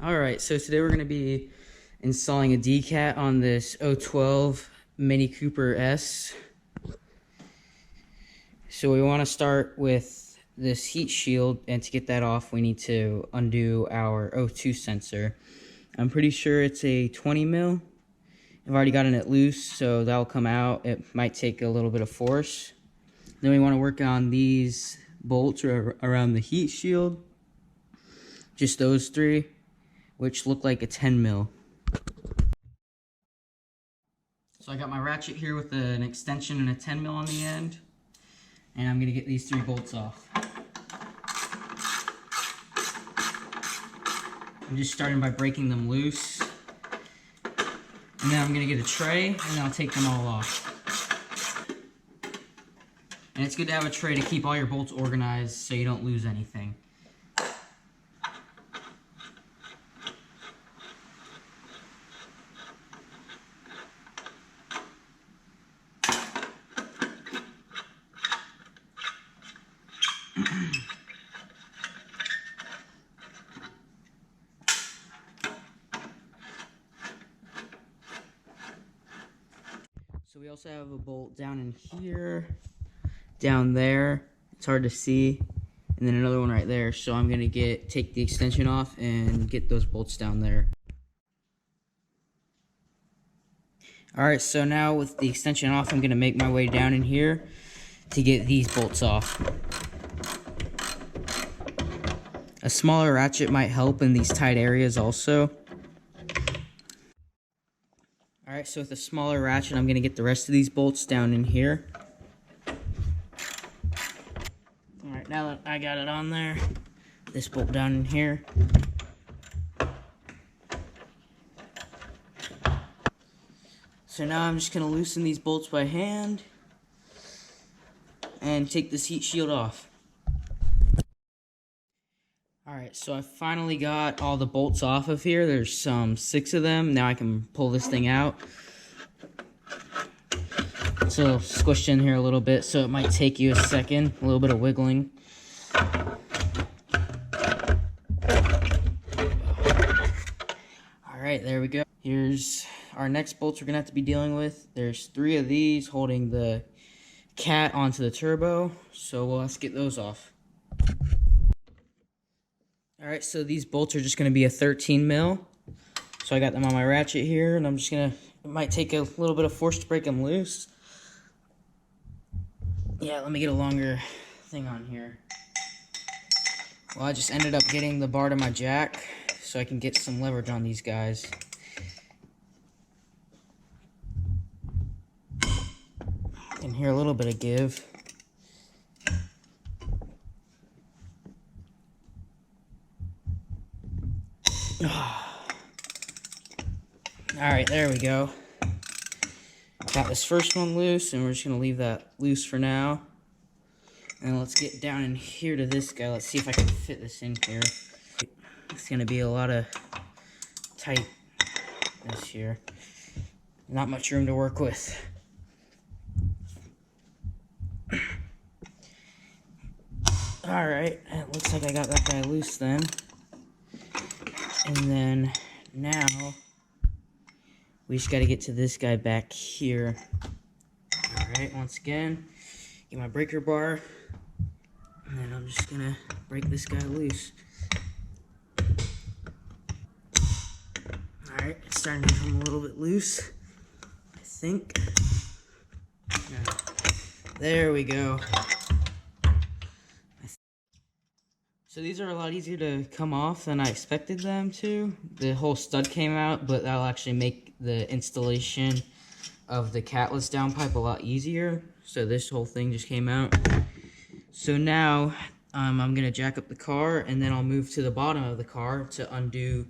Alright, so today we're going to be installing a decat on this 012 Mini Cooper S. So we want to start with this heat shield, and to get that off we need to undo our O2 sensor. I'm pretty sure it's a 20 mil. I've already gotten it loose, so that'll come out. It might take a little bit of force. Then we want to work on these bolts around the heat shield. Just those three, which look like a 10 mil. So I got my ratchet here with an extension and a 10 mil on the end, and I'm going to get these three bolts off. I'm just starting by breaking them loose, and then I'm going to get a tray and then I'll take them all off. And it's good to have a tray to keep all your bolts organized so you don't lose anything. So we also have a bolt down in here, down there, it's hard to see, and then another one right there. So I'm gonna take the extension off and get those bolts down there. Alright, so now with the extension off, I'm gonna make my way down in here to get these bolts off. A smaller ratchet might help in these tight areas also. Alright, so with a smaller ratchet, I'm going to get the rest of these bolts down in here. Alright, now that I got it on there, this bolt down in here. So now I'm just going to loosen these bolts by hand and take this heat shield off. Alright, so I finally got all the bolts off of here. There's 6 of them. Now I can pull this thing out. It's a little squished in here a little bit, so it might take you a second. A little bit of wiggling. Alright, there we go. Here's our next bolts we're going to have to be dealing with. There's 3 of these holding the cat onto the turbo, so let's get those off. Alright, so these bolts are just going to be a 13 mil. So I got them on my ratchet here, and I'm just going to, it might take a little bit of force to break them loose. Yeah, let me get a longer thing on here. Well, I just ended up getting the bar to my jack, so I can get some leverage on these guys. I can hear a little bit of give. Alright, there we go. Got this first one loose, and we're just going to leave that loose for now. And let's get down in here to this guy. Let's see if I can fit this in here. It's going to be a lot of tightness here. Not much room to work with. Alright, it looks like I got that guy loose then. And then now we just got to get to this guy back here. Alright, once again, get my breaker bar, and then I'm just gonna break this guy loose. Alright, it's starting to become a little bit loose, I think. There we go. So these are a lot easier to come off than I expected them to. The whole stud came out, but that'll actually make the installation of the Catless downpipe a lot easier. So this whole thing just came out. So now I'm going to jack up the car, and then I'll move to the bottom of the car to undo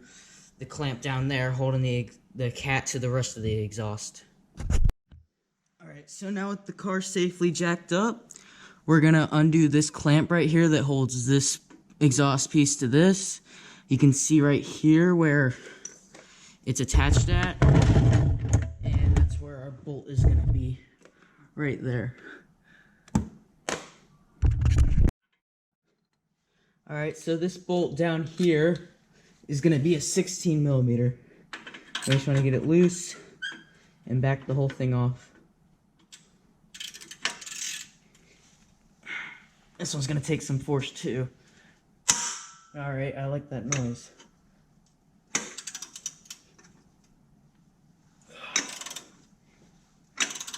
the clamp down there holding the cat to the rest of the exhaust. Alright, so now with the car safely jacked up, we're going to undo this clamp right here that holds this exhaust piece to this. You can see right here where it's attached at, and that's where our bolt is going to be, right there. Alright, so this bolt down here is gonna be a 16 millimeter. I just want to get it loose and back the whole thing off. This one's gonna take some force too. Alright, I like that noise.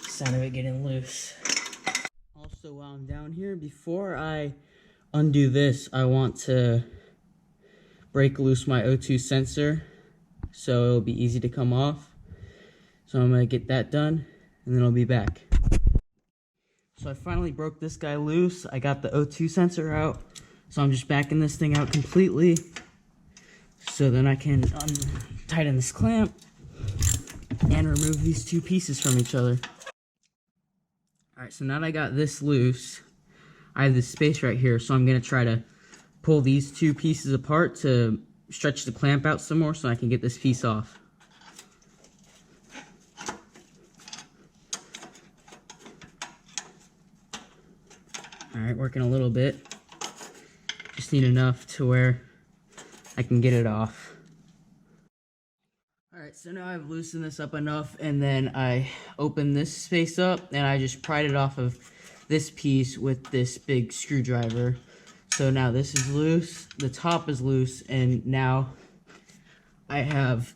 Sound of it getting loose. Also, while I'm down here, before I undo this, I want to break loose my O2 sensor so it'll be easy to come off. So I'm gonna get that done and then I'll be back. So I finally broke this guy loose. I got the O2 sensor out. So I'm just backing this thing out completely. So then I can tighten this clamp and remove these two pieces from each other. Alright, so now that I got this loose, I have this space right here. So I'm gonna try to pull these two pieces apart to stretch the clamp out some more so I can get this piece off. Alright, working a little bit. Just need enough to where I can get it off. Alright, so now I've loosened this up enough, and then I opened this space up and I just pried it off of this piece with this big screwdriver. So now this is loose, the top is loose, and now I have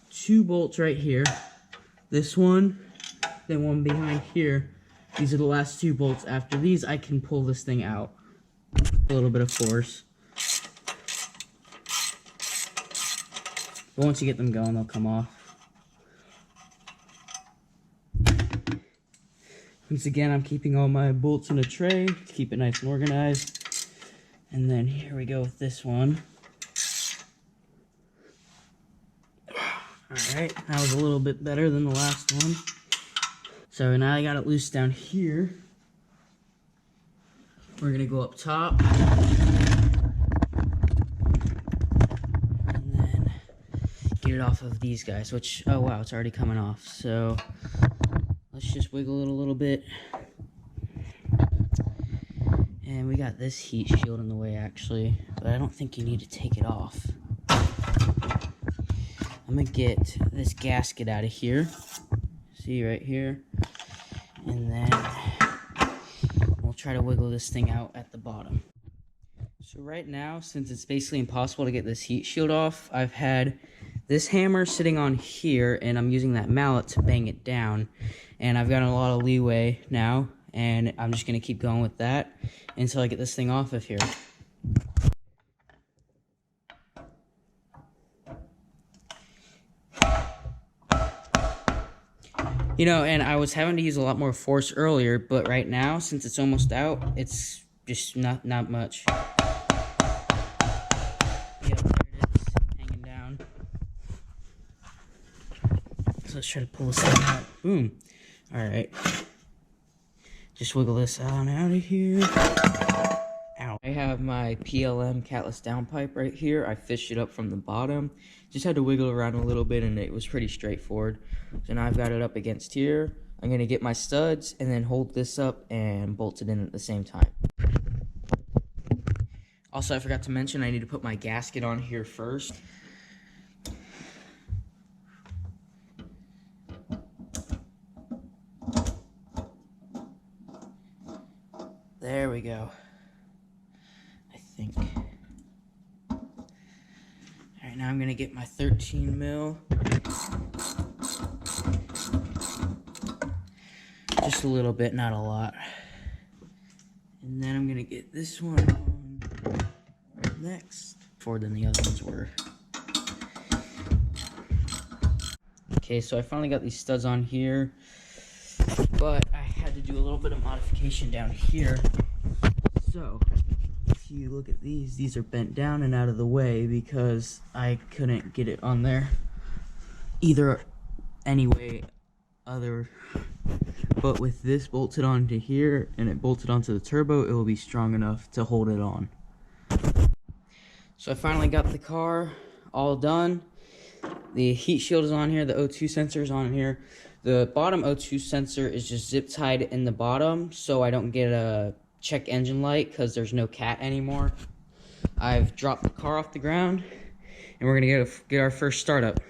two bolts right here. This one, then one behind here. These are the last two bolts. After these, I can pull this thing out. A little bit of force. But once you get them going, they'll come off. Once again, I'm keeping all my bolts in a tray to keep it nice and organized. And then here we go with this one. Alright, that was a little bit better than the last one. So now I got it loose down here. We're gonna go up top. And then get it off of these guys, which, oh wow, it's already coming off. So let's just wiggle it a little bit. And we got this heat shield in the way actually, but I don't think you need to take it off. I'm gonna get this gasket out of here. See right here. And then we'll try to wiggle this thing out at the bottom. So right now, since it's basically impossible to get this heat shield off, I've had this hammer sitting on here and I'm using that mallet to bang it down. And I've got a lot of leeway now, and I'm just gonna keep going with that until I get this thing off of here. You know, and I was having to use a lot more force earlier, but right now, since it's almost out, it's just not much. Yep, there it is, hanging down. So let's try to pull this thing out. Boom. Alright. Just wiggle this on out of here. Ow. I have my PLM Catless downpipe right here. I fished it up from the bottom. Just had to wiggle around a little bit and it was pretty straightforward. So now I've got it up against here. I'm going to get my studs and then hold this up and bolt it in at the same time. Also, I forgot to mention I need to put my gasket on here first. There we go. I think. Alright, now I'm going to get my 13 mil. Just a little bit, not a lot. And then I'm going to get this one on next, before than the other ones were. Okay, so I finally got these studs on here, but I had to do a little bit of modification down here. So, if you look at these are bent down and out of the way because I couldn't get it on there either anyway other. But with this bolted onto here and it bolted onto the turbo, it will be strong enough to hold it on. So I finally got the car all done. The heat shield is on here, the O2 sensor is on here. The bottom O2 sensor is just zip tied in the bottom so I don't get a check engine light because there's no cat anymore. I've dropped the car off the ground and we're gonna get our first startup.